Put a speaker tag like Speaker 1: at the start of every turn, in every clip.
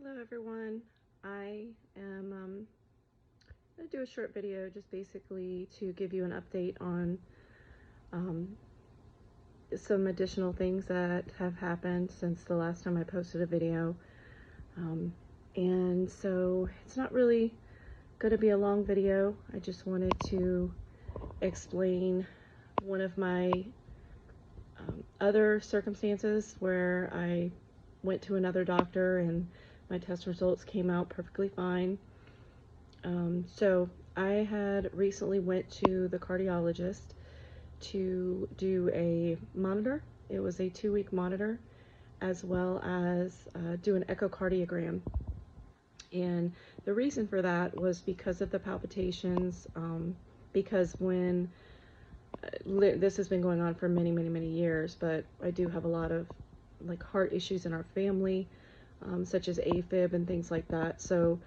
Speaker 1: Hello everyone. I am going to do a short video just basically to give you an update on um, some additional things that have happened since the last time I posted a video. And so it's not really going to be a long video. I just wanted to explain one of my other circumstances where I went to another doctor and my test results came out perfectly fine. So I had recently went to the cardiologist to do a monitor. It was a 2-week monitor, as well as do an echocardiogram. And the reason for that was because of the palpitations, because when this has been going on for many years, but I do have a lot of like heart issues in our family, such as AFib and things like that. So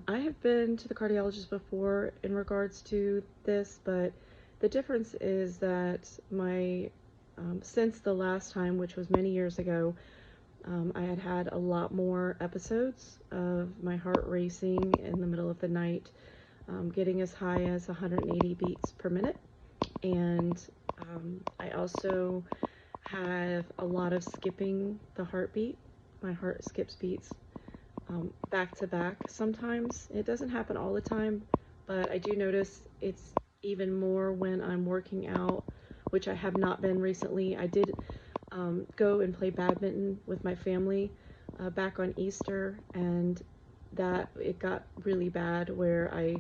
Speaker 1: I have been to the cardiologist before in regards to this, but the difference is that since the last time, which was many years ago, I had a lot more episodes of my heart racing in the middle of the night, getting as high as 180 beats per minute. And I also have a lot of skipping the heartbeat. My heart skips beats back to back sometimes. It doesn't happen all the time, but I do notice it's even more when I'm working out, which I have not been recently. I did go and play badminton with my family back on Easter, and that it got really bad where I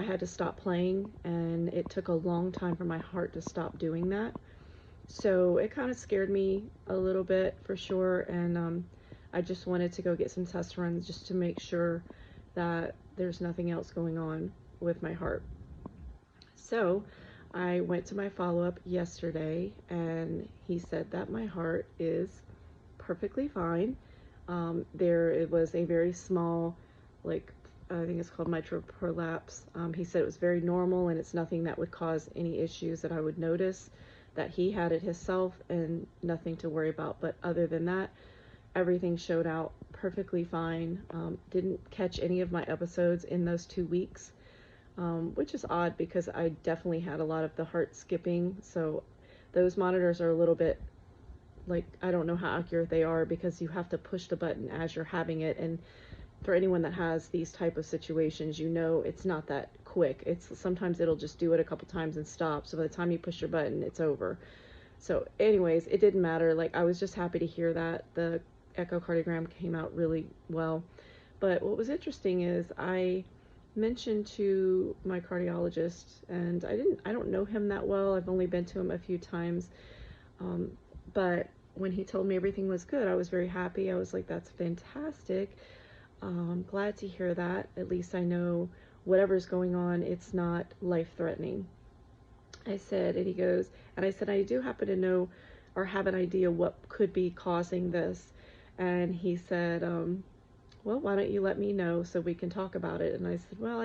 Speaker 1: had to stop playing, and it took a long time for my heart to stop doing that. So it kind of scared me a little bit for sure, and I just wanted to go get some test runs just to make sure that there's nothing else going on with my heart. So I went to my follow-up yesterday, and he said that my heart is perfectly fine. It was a very small, like, I think it's called mitral prolapse. He said it was very normal and it's nothing that would cause any issues that I would notice, that he had it himself and nothing to worry about. But other than that, everything showed out perfectly fine. Didn't catch any of my episodes in those 2 weeks, which is odd because I definitely had a lot of the heart skipping. So those monitors are a little bit like, I don't know how accurate they are because you have to push the button as you're having it. And for anyone that has these type of situations, you know it's not that quick. Sometimes it'll just do it a couple times and stop. So by the time you push your button, it's over. So anyways, it didn't matter. Like, I was just happy to hear that the echocardiogram came out really well. But what was interesting is I mentioned to my cardiologist, and I don't know him that well. I've only been to him a few times. But when he told me everything was good, I was very happy. I was like, that's fantastic. Glad to hear that. At least I know whatever's going on, it's not life-threatening. I said, and he goes, and I said, I do happen to know or have an idea what could be causing this. And he said, well, why don't you let me know so we can talk about it? And I said, well,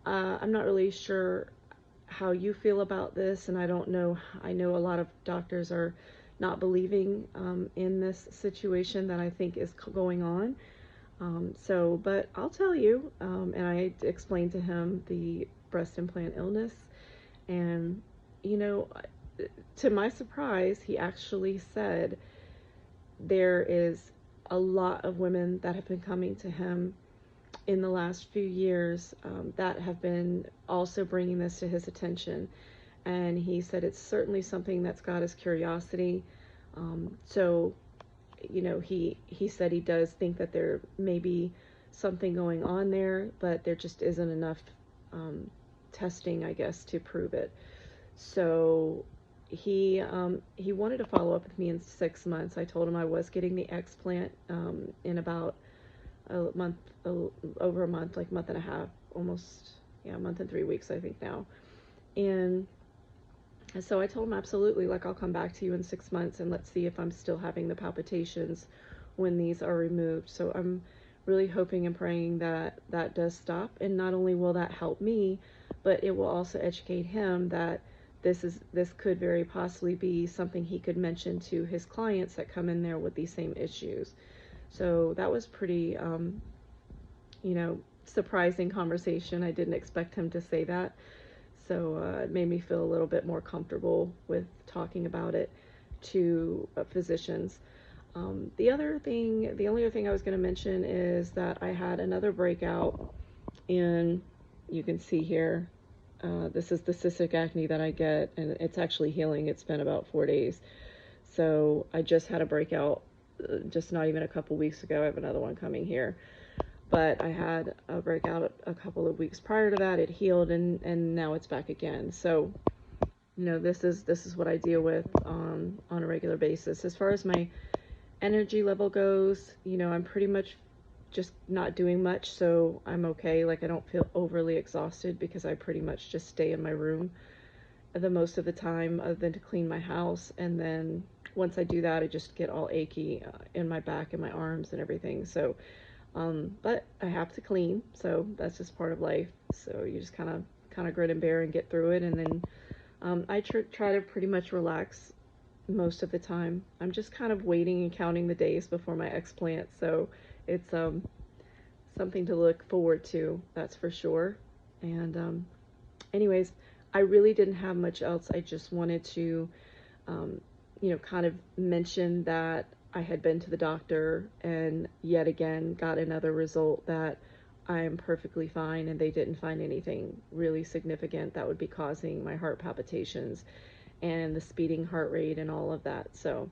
Speaker 1: I'm not really sure how you feel about this, and I don't know. I know a lot of doctors are not believing in this situation that I think is going on. But I'll tell you, and I explained to him the breast implant illness, and, you know, to my surprise, he actually said there is a lot of women that have been coming to him in the last few years that have been also bringing this to his attention. And he said it's certainly something that's got his curiosity. So, you know, he said he does think that there may be something going on there, but there just isn't enough testing, I guess, to prove it. So he wanted to follow up with me in 6 months. I told him I was getting the explant in about a month, over a month, like month and a half, almost, yeah, a month and 3 weeks, I think now. And so I told him, absolutely, like, I'll come back to you in 6 months and let's see if I'm still having the palpitations when these are removed. So I'm really hoping and praying that that does stop, and not only will that help me, but it will also educate him that this could very possibly be something he could mention to his clients that come in there with these same issues. So that was pretty, surprising conversation. I didn't expect him to say that. So it made me feel a little bit more comfortable with talking about it to physicians. The only other thing I was going to mention is that I had another breakout in, you can see here, this is the cystic acne that I get, and it's actually healing. It's been about 4 days. So I just had a breakout just not even a couple weeks ago. I have another one coming here. But I had a breakout a couple of weeks prior to that. It healed, and now it's back again. So, this is what I deal with on a regular basis. As far as my energy level goes, I'm pretty much just not doing much, so I'm okay. Like, I don't feel overly exhausted because I pretty much just stay in my room the most of the time, other than to clean my house. And then once I do that, I just get all achy in my back and my arms and everything. So but I have to clean, so that's just part of life. So you just kind of grit and bear and get through it. And then I try to pretty much relax most of the time. I'm just kind of waiting and counting the days before my explant, so it's something to look forward to, that's for sure. And anyways, I really didn't have much else. I just wanted to kind of mention that I had been to the doctor and yet again got another result that I am perfectly fine, and they didn't find anything really significant that would be causing my heart palpitations and the speeding heart rate and all of that. So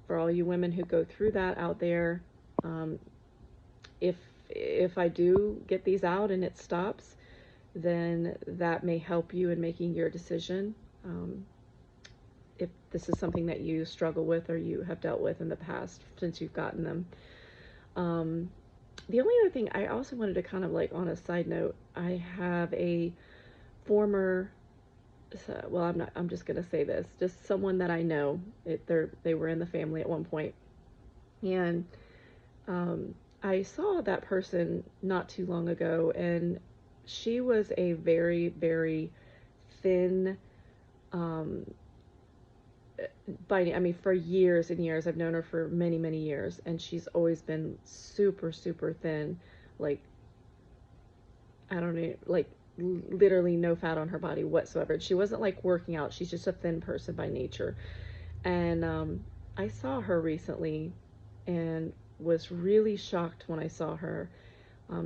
Speaker 1: for all you women who go through that out there, if I do get these out and it stops, then that may help you in making your decision. If this is something that you struggle with or you have dealt with in the past since you've gotten them. The only other thing I also wanted to kind of, like, on a side note, I have a former, well, I'm just going to say this, just someone that I know. They were in the family at one point. And I saw that person not too long ago, and she was a very, very thin, for years and years. I've known her for many, many years, and she's always been super, super thin. Like, I don't know, like literally no fat on her body whatsoever. She wasn't like working out. She's just a thin person by nature. And I saw her recently and was really shocked when I saw her.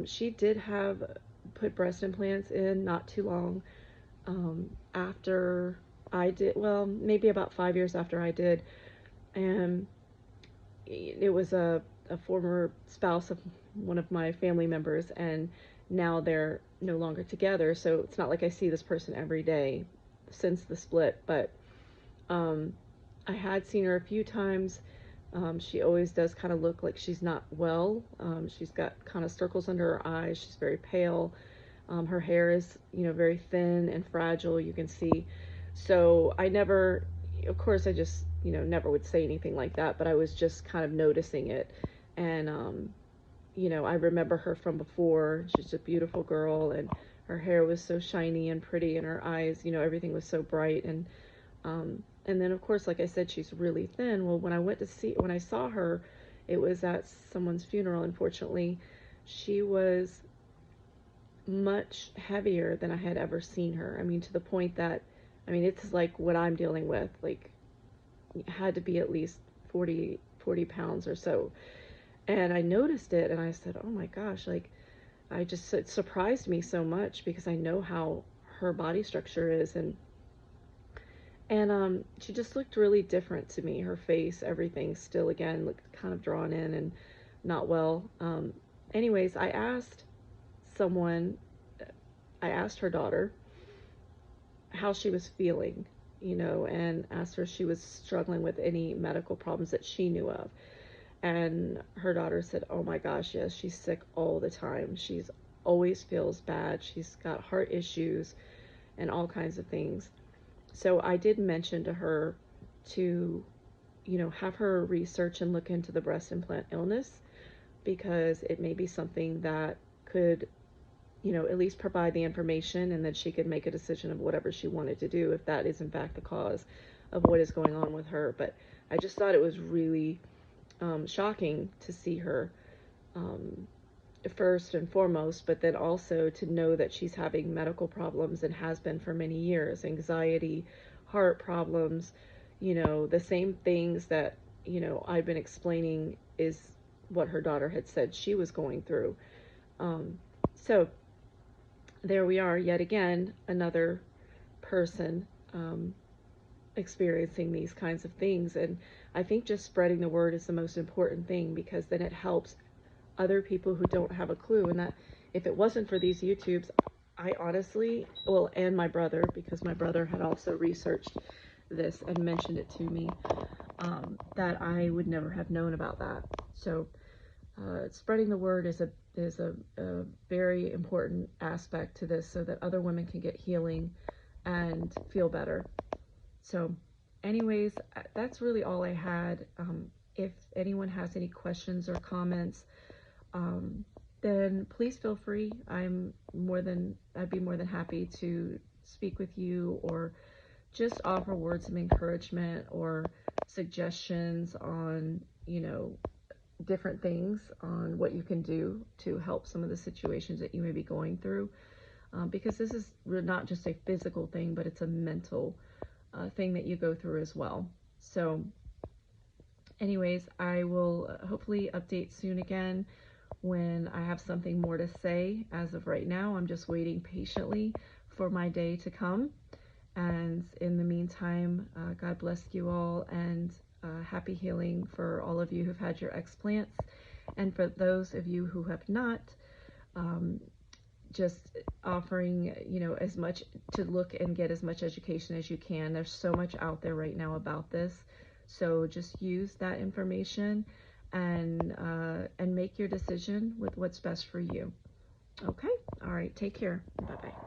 Speaker 1: She did have put breast implants in not too long after I did, well, maybe about 5 years after I did. And it was a former spouse of one of my family members, and now they're no longer together. So it's not like I see this person every day since the split, but I had seen her a few times. She always does kind of look like she's not well. She's got kind of circles under her eyes. She's very pale. Her hair is, very thin and fragile, you can see. So I never, of course, I just, never would say anything like that, but I was just kind of noticing it. And, I remember her from before. She's a beautiful girl, and her hair was so shiny and pretty, and her eyes, everything was so bright. And then, of course, like I said, she's really thin. Well, when I saw her, it was at someone's funeral, unfortunately. She was much heavier than I had ever seen her. I mean, to the point that, it's like what I'm dealing with. Like, it had to be at least 40 pounds or so. And I noticed it, and I said, oh my gosh, like, it surprised me so much, because I know how her body structure is. And she just looked really different to me. Her face, everything still, again, looked kind of drawn in and not well. Anyways, I asked her daughter how she was feeling, and asked her if she was struggling with any medical problems that she knew of. And her daughter said, oh my gosh, yes, she's sick all the time. She's always feels bad. She's got heart issues and all kinds of things. So I did mention to her to, have her research and look into the breast implant illness, because it may be something that could, at least provide the information, and then she could make a decision of whatever she wanted to do, if that is in fact the cause of what is going on with her. But I just thought it was really shocking to see her, first and foremost, but then also to know that she's having medical problems and has been for many years, anxiety, heart problems, the same things that, I've been explaining is what her daughter had said she was going through. So there we are, yet again, another person experiencing these kinds of things. And I think just spreading the word is the most important thing, because then it helps other people who don't have a clue. And that if it wasn't for these YouTubes, I honestly, well, and my brother, because my brother had also researched this and mentioned it to me, that I would never have known about that. So spreading the word is a very important aspect to this, so that other women can get healing and feel better. So anyways, that's really all I had. If anyone has any questions or comments, then please feel free. I'd be more than happy to speak with you, or just offer words of encouragement or suggestions on, different things on what you can do to help some of the situations that you may be going through. Because this is not just a physical thing, but it's a mental thing that you go through as well. So anyways, I will hopefully update soon again when I have something more to say. As of right now, I'm just waiting patiently for my day to come. And in the meantime, God bless you all, and happy healing for all of you who've had your explants. And for those of you who have not, just offering, as much to look and get as much education as you can. There's so much out there right now about this. So just use that information and make your decision with what's best for you. Okay? All right. Take care. Bye-bye.